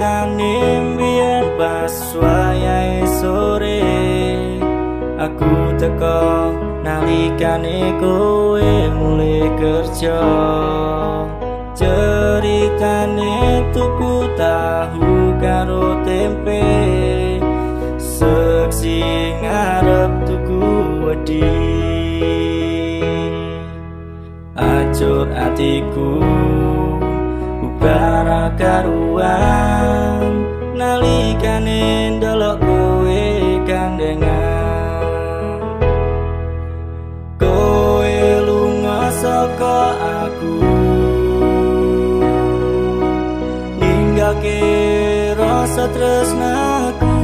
Ceritane mbiyen pas wayahe sore aku teko nalikane kowe mulai kerja. Ceritane tuku tahu karo tempe, seksi ngarep tuku wedi. Ajo atiku ubara karuan nalikane ndelok kowe gandengan. Kowe lunga saka aku ninggake rasa tresnaku.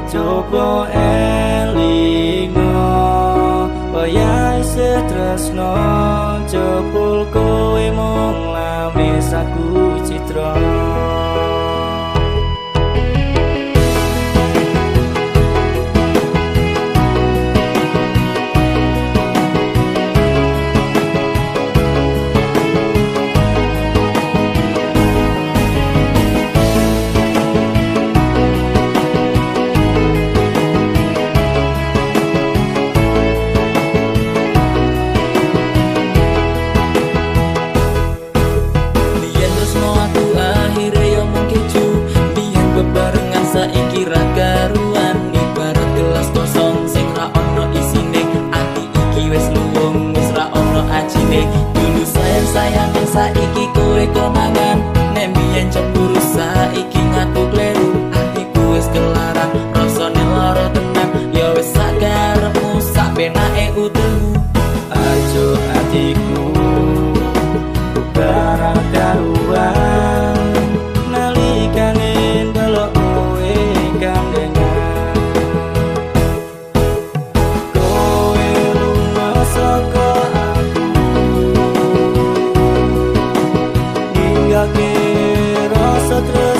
Coba elingo wayahe tresno jebul kowe mung lames aku citra. Saiki ra karuan ibarat gelas kosong sing ra ono isine. Ati iki wis luwung wis ra ono ajine. Dulu sayang saiki kowe konangan. Nek biyen cemburu saiki ngaku kleru. Atiku wis kelaran rasane lara tenan. Ya wis sak karepmu sak penake utuhmu. Ajo atiku barang karuan nalikane ndelok rasa